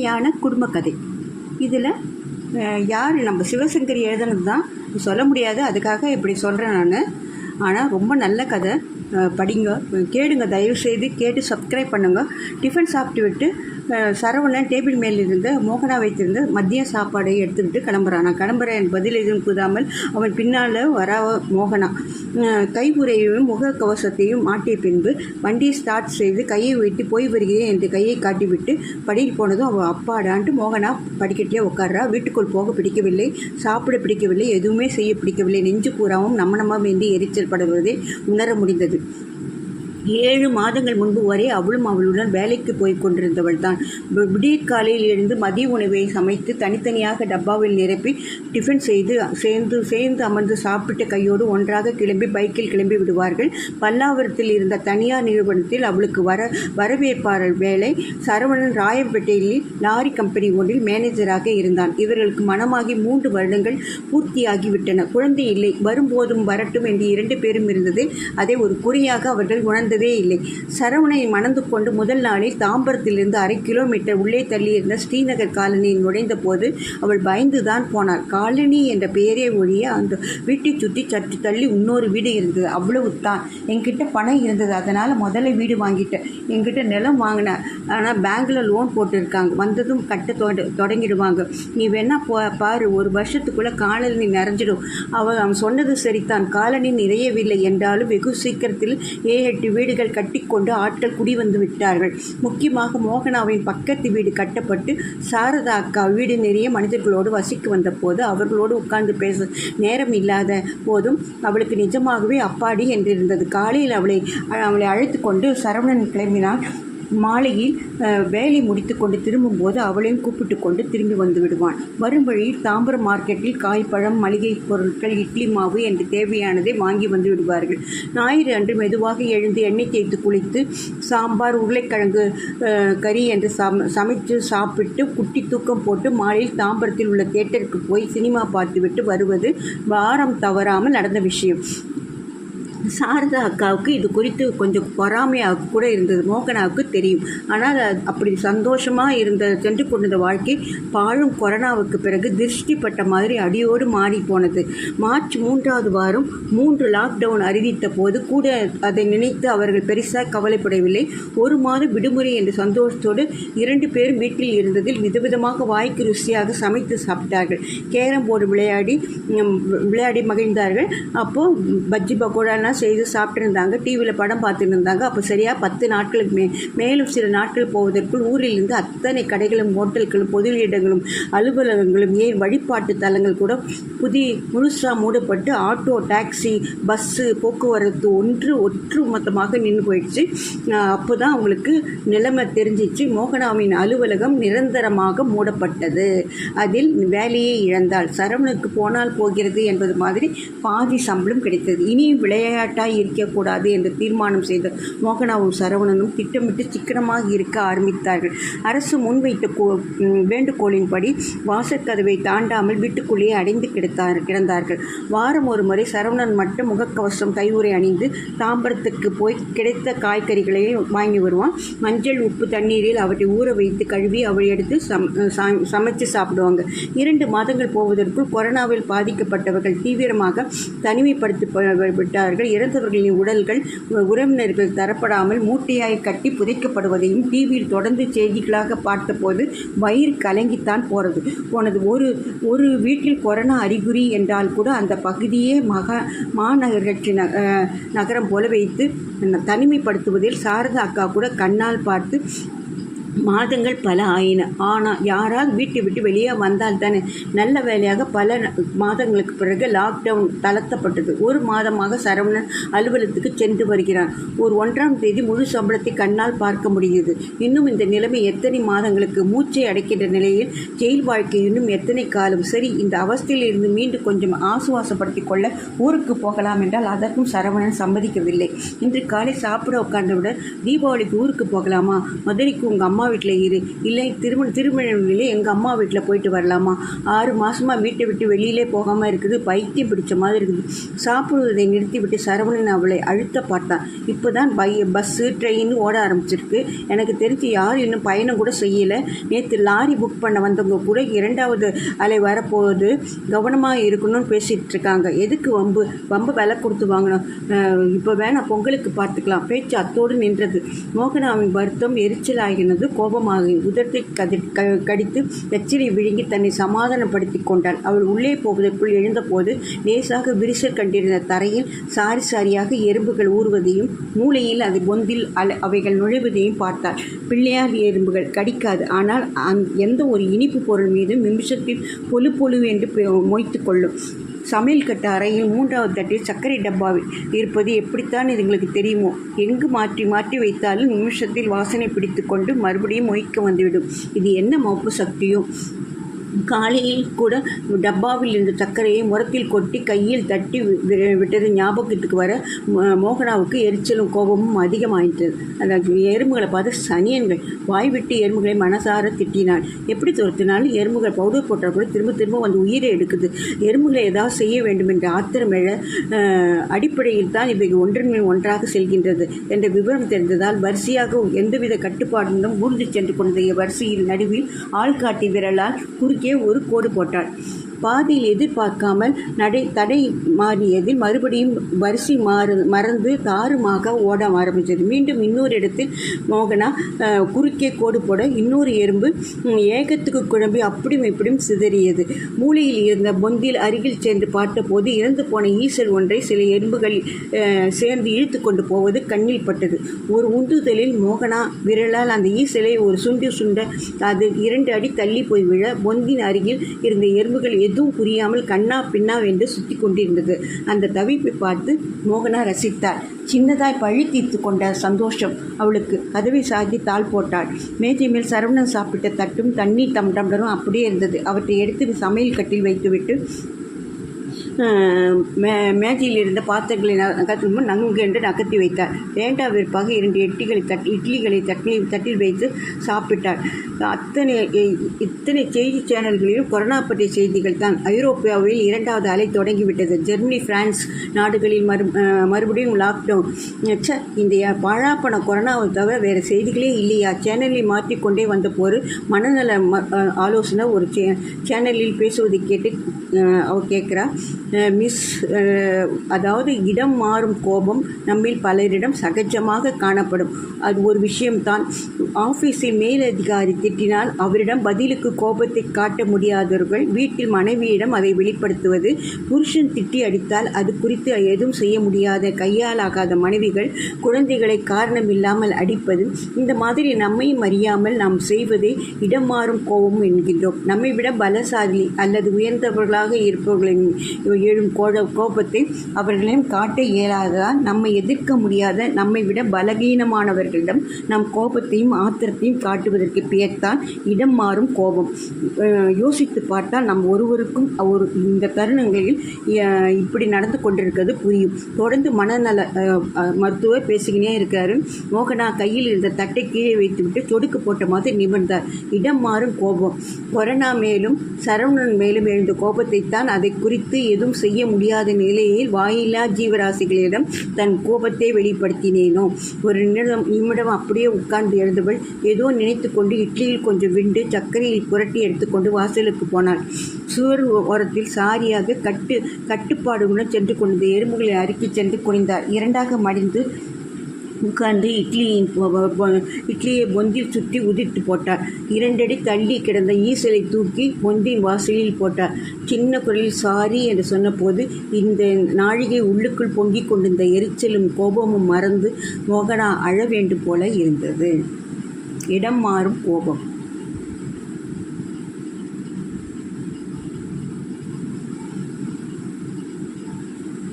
யான குடும்ப கதை. இதில் யார் நம்ம சிவசங்கரி எழுதுனது தான் சொல்ல முடியாது, அதுக்காக இப்படி சொல்கிறேன் நான். ஆனால் ரொம்ப நல்ல கதை, படிங்க, கேளுங்க, தயவுசெய்து கேட்டு சப்ஸ்கிரைப் பண்ணுங்கள். டிஃபன் சாப்பிட்டு விட்டு சரவணன் டேபிள் மேல் இருந்த மோகனா வைத்திருந்த மதிய சாப்பாடை எடுத்துக்கிட்டு கிளம்புறான். நான் கிளம்புறேன் பதில் எதுவும் புதாமல் அவன் பின்னால் வரா மோகனா கைவுறையையும் முகக்கவசத்தையும் மாட்டிய பின்பு வண்டியை ஸ்டார்ட் செய்து கையை வைத்து போய் வருகிறேன் என்று கையை காட்டிவிட்டு படியில் போனதும் அவள் அப்பாடான்ட்டு மோகனா படிக்கட்டிலே உட்கார்றா. வீட்டுக்குள் போக பிடிக்கவில்லை, சாப்பிட பிடிக்கவில்லை, எதுவுமே செய்ய பிடிக்கவில்லை. நெஞ்சு பூராவும் நம்ம என்று எரிச்சல் படுவதை உணர முடிந்தது. 7 மாதங்கள் முன்பு வரை அவளும் அவளுடன் வேலைக்கு போய் கொண்டிருந்தவள் தான். விடியற் காலையில் எழுந்து மதிய உணவை சமைத்து தனித்தனியாக டப்பாவில் நிரப்பி டிஃபன் செய்து சேர்ந்து அமர்ந்து சாப்பிட்ட கையோடு ஒன்றாக கிளம்பி பைக்கில் கிளம்பி விடுவார்கள். பல்லாவரத்தில் இருந்த தனியார் நிறுவனத்தில் அவளுக்கு வரவேற்பாளர் வேலை. சரவணன் ராயப்பேட்டையில் லாரி கம்பெனி ஒன்றில் மேனேஜராக இருந்தான். இவர்களுக்கு மனமாகி 3 வருடங்கள் பூர்த்தியாகிவிட்டன. குழந்தை இல்லை. வரும்போதும் வரட்டும் என்று 2 பேரும் இருந்தது. அதை ஒரு குறையாக அவர்கள் உணர்ந்ததே இல்லை. சரவணனை மணந்து கொண்டு முதல் நாளில் தாம்பரத்திலிருந்து 1/2 கிலோமீட்டர் உள்ளே தள்ளியிருந்த ஸ்ரீநகர் காலனியில் நுழைந்த போது அவள் பயந்துதான் போனாள். காலனி என்ற பெயரே ஒழிய அந்த வீட்டை சுற்றி சற்று தள்ளி இன்னொரு வீடு இருந்தது, அவ்வளவு தான். என்கிட்ட பணம் இருந்தது, அதனால் முதல்ல வீடு வாங்கிட்டேன். என்கிட்ட நிலம் வாங்கினேன், ஆனால் பேங்கில் லோன் போட்டிருக்காங்க, வந்ததும் கட்ட தொடங்கிடுவாங்க. நீ வேணா பாரு, 1 வருஷத்துக்குள்ளே காலனி நிறைஞ்சிடும். அவன் சொன்னது சரிதான். காலனி நிறையவில்லை என்றாலும் வெகு சீக்கிரத்தில் 7-8 வீடுகள் கட்டிக்கொண்டு ஆட்கள் குடி வந்து விட்டார்கள். முக்கியமாக மோகனாவின் பக்கத்து வீடு கட்டப்பட்டு சாரதா அக்கா வீடு நிறைய மனிதர்களோடு வசிக்க வந்த போது அவர்களோடு உட்கார்ந்து பேச நேரம் இல்லாத போதும் அவளுக்கு நிஜமாகவே அப்பாடி என்றிருந்தது. காலையில் அவளை அழைத்து கொண்டு சரவணன் கிளம்பினான். மாலையில் வேலை முடித்து கொண்டு திரும்பும்போது அவளையும் கூப்பிட்டு கொண்டு திரும்பி வந்து விடுவான். வரும் வழியில் தாம்பரம் மார்க்கெட்டில் காய்பழம், மளிகை பொருட்கள், இட்லி மாவு என்று தேவையானதை வாங்கி வந்து விடுவார்கள். ஞாயிறு அன்று மெதுவாக எழுந்து எண்ணெய் தேய்த்து குளித்து சாம்பார், உருளைக்கிழங்கு கறி என்று சமைத்து சாப்பிட்டு குட்டி தூக்கம் போட்டு மாலையில் தாம்பரத்தில் உள்ள தியேட்டருக்கு போய் சினிமா பார்த்துவிட்டு வருவது வாரம் தவறாமல் நடந்த விஷயம். சாரதா அக்காவுக்கு இது குறித்து கொஞ்சம் பொறாமையாக கூட இருந்தது. மோகனாவுக்கு தெரியும். ஆனால் அப்படி சந்தோஷமாக சென்று கொண்டிருந்த வாழ்க்கை பாழும் கொரோனாவுக்கு பிறகு திருஷ்டிப்பட்ட மாதிரி அடியோடு மாறி போனது. மார்ச் 3வது வாரம் 3 லாக்டவுன் அறிவித்த போது கூட அதை நினைத்து அவர்கள் பெருசாக கவலைப்படவில்லை. 1 மாதம் விடுமுறை என்ற சந்தோஷத்தோடு 2 பேரும் வீட்டில் இருந்ததில் விதவிதமாக வாய்க்கு ருசியாக சமைத்து சாப்பிட்டார்கள். கேரம் போர்டு விளையாடி மகிழ்ந்தார்கள். அப்போது பஜ்ஜி பக்கோடாலாம் செய்து சாப்பிட்டுருந்தாங்க. டிவியில் படம் பார்த்துட்டு இருந்தாங்க. அப்போ சரியாக 10 நாட்களுக்கு மேலும் சில நாட்கள் போவதற்குள் ஊரிலிருந்து அத்தனை கடைகளும், ஹோட்டல்களும், பொது இடங்களும், அலுவலகங்களும், ஏன் வழிபாட்டு தலங்கள் கூட முழுசாக மூடப்பட்டு ஆட்டோ, டாக்ஸி, பஸ்ஸு போக்குவரத்து ஒற்று மொத்தமாக நின்று போயிடுச்சு. அப்போ தான் அவங்களுக்கு நிலைமை தெரிஞ்சிச்சு. மோகனாவின் அலுவலகம் நிரந்தரமாக மூடப்பட்டது. அதில் வேலையை இழந்தாள். சரவணுக்கு போனால் போகிறது என்பது மாதிரி பாதி சம்பளம் கிடைத்தது. இனியும் விளையாட்டாய் இருக்கக்கூடாது என்று தீர்மானம் செய்த மோகனாவும் சரவணனும் திட்டமிட்டு சிக்கனமாக இருக்க ஆரம்பித்தார்கள். அரசு முன்வைத்த வேண்டுகோளின்படி வாசற்கதவை தாண்டாமல் வீட்டுக்குள்ளேயே அடைந்து கிடந்தார்கள். வாரம் ஒரு முறை சரவணன் மட்டும் முகக்கவசம், கையுறை அணிந்து தாம்பரத்துக்கு போய் கிடைத்த காய்கறிகளையும் வாங்கி வருவான். மஞ்சள், உப்பு தண்ணீரில் அவற்றை ஊற வைத்து கழுவி அவளை எடுத்து சமைச்சு சாப்பிடுவாங்க. 2 மாதங்கள் போவதற்குள் கொரோனாவில் பாதிக்கப்பட்டவர்கள் தீவிரமாக தனிமைப்படுத்தப்பட்டார்கள். இறந்தவர்களின் உடல்கள் உறவினர்கள் தரப்படாமல் மூட்டையாய் கட்டி புதைக்கப்படுவதையும் டிவியில் தொடர்ந்து செய்திகளாக பார்த்தபோது வயிறு கலங்கித்தான் போனது. ஒரு வீட்டில் கொரோனா அறிகுறி என்றால் கூட அந்த பகுதியே மாநகராட்சி நகரம் போல வைத்து தனிமைப்படுத்துவதில் சாரதா அக்கா கூட கண்ணால் பார்த்து மாதங்கள் பல ஆயின. ஆனால் யாராவது வீட்டை விட்டு வெளியே வந்தால் தானே. நல்ல வேலையாக பல மாதங்களுக்கு பிறகு லாக்டவுன் தளர்த்தப்பட்டது. 1 மாதமாக சரவணன் அலுவலகத்துக்கு சென்று வருகிறான். 1ஆம் தேதி முழு சம்பளத்தை கண்ணால் பார்க்க முடியுது. இன்னும் இந்த நிலைமை எத்தனை மாதங்களுக்கு? மூச்சை அடைக்கின்ற நிலையில் ஜெயில் வாழ்க்கை இன்னும் எத்தனை காலம்? சரி, இந்த அவஸ்தையில் இருந்து மீண்டும் கொஞ்சம் ஆசுவாசப்படுத்திக் கொள்ள ஊருக்கு போகலாம் என்றால் அதற்கும் சரவணன் சம்மதிக்கவில்லை. இன்று காலை சாப்பிட உட்கார்ந்தவுடன் தீபாவளிக்கு ஊருக்கு போகலாமா? மதுரைக்கு உங்கள் அம்மா அம்மா வீட்டில் இரு, இல்லை திருமணத்திலே எங்கள் அம்மா வீட்டில் போயிட்டு வரலாமா? 6 மாதமாக வீட்டை விட்டு வெளியிலே போகாமல் இருக்குது. பைத்தியம் பிடிச்ச மாதிரி இருக்குது. சாப்பிடுவதை நிறுத்திவிட்டு சரவணன் அவளை அழுத்த பார்த்தான். இப்போ தான் பஸ்ஸு ட்ரெயின் ஓட ஆரம்பிச்சிருக்கு. எனக்கு தெரிஞ்சு யாரும் இன்னும் பயணம் கூட செய்யலை. நேற்று லாரி புக் பண்ண வந்தவங்க கூட 2வது அலை வரப்போகுது, கவனமாக இருக்கணும்னு பேசிகிட்டு இருக்காங்க. எதுக்கு வம்பு விலை கொடுத்து வாங்கணும்? இப்போ வேணாம், பொங்கலுக்கு பார்த்துக்கலாம். பேச்சு அத்தோடு நின்றது. மோகனாவின் வருத்தம் எரிச்சலாகினது. கோபமாகி உதட்டை கடித்து எச்சிலை விழுங்கி தன்னை சமாதானப்படுத்தி கொண்டாள். அவள் உள்ளே போவதற்குள் எழுந்தபோது லேசாக விரிசல் கண்டிருந்த தரையில் சாரி சாரியாக எறும்புகள் ஊறுவதையும் மூளையில் அது பொந்தில் அவைகள் நுழைவதையும் பார்த்தாள். பிள்ளையார் எறும்புகள் கடிக்காது, ஆனால் எந்த ஒரு இனிப்பு பொருள் மீதும் நிமிஷத்தில் பொழு என்று மொய்த்து கொள்ளும். சமையல் கட்டு அறையில் 3வது தட்டில் சர்க்கரை டப்பாவில் இருப்பது எப்படித்தான் இதுங்களுக்கு தெரியுமோ? எங்கு மாற்றி மாற்றி வைத்தாலும் நிமிஷத்தில் வாசனை பிடித்து கொண்டு மறுபடியும் மொய்க்க வந்துவிடும். இது என்ன மொப்பு சக்தியோ? காலையில் கூட டப்பாவில் இருந்த சர்க்கரையை முரத்தில் கொட்டி கையில் தட்டி விட்டது ஞாபகத்துக்கு வர மோகனாவுக்கு எரிச்சலும் கோபமும் அதிகமாயிட்டது. அந்த எறும்புகளை பார்த்து சனியன்கள் வாய் விட்டு எறும்புகளை மனசார திட்டினாள். எப்படி துரத்தினாலும் எறும்புகள் பவுடர் போட்டால் கூட திரும்ப திரும்ப வந்து உயிரை எடுக்குது. எறும்புகளை ஏதாவது செய்ய வேண்டும் என்ற ஆத்திரமெழ அடிப்படையில் தான் இவை ஒன்றின் மேல் ஒன்றாக செல்கின்றது என்ற விவரம் தெரிந்ததால் வரிசையாக எந்தவித கட்டுப்பாடுகளும் ஊர்ந்து சென்று கொண்ட வரிசையில் நடுவில் ஆள்காட்டி விரலால் குறுக்கே ஒரு கோடு போட்டாள். பாதியில் எதிர்பார்க்காமல் தடை மாறியதில் மறுபடியும் வரிசை மறந்து தாறுமாக ஓட ஆரம்பித்தது. மீண்டும் இன்னொரு இடத்தில் மோகனா குறுக்கே கோடு போட இன்னொரு எறும்பு ஏகத்துக்கு குழம்பி அப்படியும் இப்படியும் சிதறியது. மூலையில் இருந்த பொந்தில் அருகில் சென்று பார்த்தபோது இறந்து போன ஈசல் ஒன்றை சில எறும்புகள் சேர்ந்து இழுத்து கொண்டு போவது கண்ணில் பட்டது. ஒரு உந்துதலில் மோகனா விரலால் அந்த ஈசலை ஒரு சுண்ட அது 2 அடி தள்ளி போய் விழ பொந்தின் அருகில் இருந்த எறும்புகள் எதுவும் புரியாமல் கண்ணா பின்னா என்று சுற்றி கொண்டிருந்தது. அந்த தவிப்பை பார்த்து மோகனா ரசித்தாள். சின்னதாய் பழி தீர்த்து கொண்ட சந்தோஷம் அவளுக்கு. கதவை சாத்தி தாள் போட்டாள். மேஜை மேல் சரவணன் சாப்பிட்ட தட்டும் தண்ணீர் டம்ளரும் அப்படியே இருந்தது. அவற்றை எடுத்து சமையல் கட்டில் வைத்துவிட்டு மேஜையில் இருந்த பாத்திரங்களை நகர்த்தும் நங்கு என்று நகர்த்தி வைத்தார். வேண்டாவிற்பாக 2 இட்லிகளை தட்டில் வைத்து சாப்பிட்டார். இத்தனை செய்தி சேனல்களிலும் கொரோனா பற்றிய செய்திகள் தான். ஐரோப்பாவில் 2வது அலை தொடங்கிவிட்டது. ஜெர்மனி, பிரான்ஸ் நாடுகளில் மறுபடியும் லாக்டவுன். இந்த பாழாப்பன கொரோனாவை தவிர வேறு செய்திகளே இல்லையா? சேனலில் மாற்றிக்கொண்டே வந்த போது மனநல ஆலோசனை ஒரு சேனலில் பேசுவதை கேட்டு அவர் கேட்குறா. அதாவது இடம் மாறும் கோபம் நம்மில் பலரிடம் சகஜமாக காணப்படும். அது ஒரு விஷயம்தான். ஆஃபீஸில் மேலதிகாரி திட்டினால் அவரிடம் பதிலுக்கு கோபத்தை காட்ட முடியாதவர்கள் வீட்டில் மனைவியிடம் அதை வெளிப்படுத்துவது. புருஷன் திட்டி அடித்தால் அது குறித்து எதுவும் செய்ய முடியாத கையாலாகாத மனைவிகள் குழந்தைகளை காரணமில்லாமல் அடிப்பது. இந்த மாதிரி நம்மையும் அறியாமல் நாம் செய்வதை இடம் மாறும் கோபம் என்கின்றோம். நம்மை விட பலசாலி அல்லது உயர்ந்தவர்களாக இருப்பவர்களின் எழும் கோபத்தை அவர்களையும் காட்ட இயலாததால் நம்மை எதிர்க்க முடியாத நம்மை விட பலகீனமானவர்களிடம் நம் கோபத்தையும் ஆத்திரத்தையும் காட்டுவதற்கு பெயர்த்தான் இடம் மாறும் கோபம். யோசித்து பார்த்தால் நம் ஒருவருக்கும் இந்த தருணங்களில் இப்படி நடந்து கொண்டிருக்கிறது புரியும். தொடர்ந்து மனநல மருத்துவர் பேசிக்கினே இருக்காரு. மோகனா கையில் இருந்த தட்டை கீழே வைத்துவிட்டு சொடுக்கு போட்ட மாதிரி நிமிர்ந்தார். இடம் மாறும் கோபம். கொரோனா மேலும் சரவணன் மேலும் எழுந்த கோபத்தைத்தான் அதை குறித்து எதுவும் செய்ய முடியாத நிலையில் வாயில்லா ஜீவராசிகளிடம் தன் கோபத்தை வெளிப்படுத்தினேனோ. ஒரு நிமிடம் அப்படியே உட்கார்ந்து எழுந்தவள் ஏதோ நினைத்து கொண்டு இட்லியில் கொஞ்சம் விண்டு சர்க்கரையில் புரட்டி எடுத்துக்கொண்டு வாசலுக்கு போனாள். சுவர் ஓரத்தில் சாரியாக கட்டுப்பாடுடன் சென்று கொண்டு எறும்புகளை அறுக்கி சென்று குனிந்தார். 2ஆக மடிந்து உட்கார்ந்து இட்லியை பொந்தில் சுற்றி உதிர்த்து போட்டார். 2 அடி தள்ளி கிடந்த ஈசலை தூக்கி பொந்தின் வாசலில் போட்டார். சின்ன குரலில் சாரி என்று சொன்னபோது இந்த நாழிகை உள்ளுக்குள் பொங்கிக் கொண்டிருந்த எரிச்சலும் கோபமும் மறந்து மோகனா அழ வேண்டும் போல இருந்தது. இடம் மாறும் கோபம்.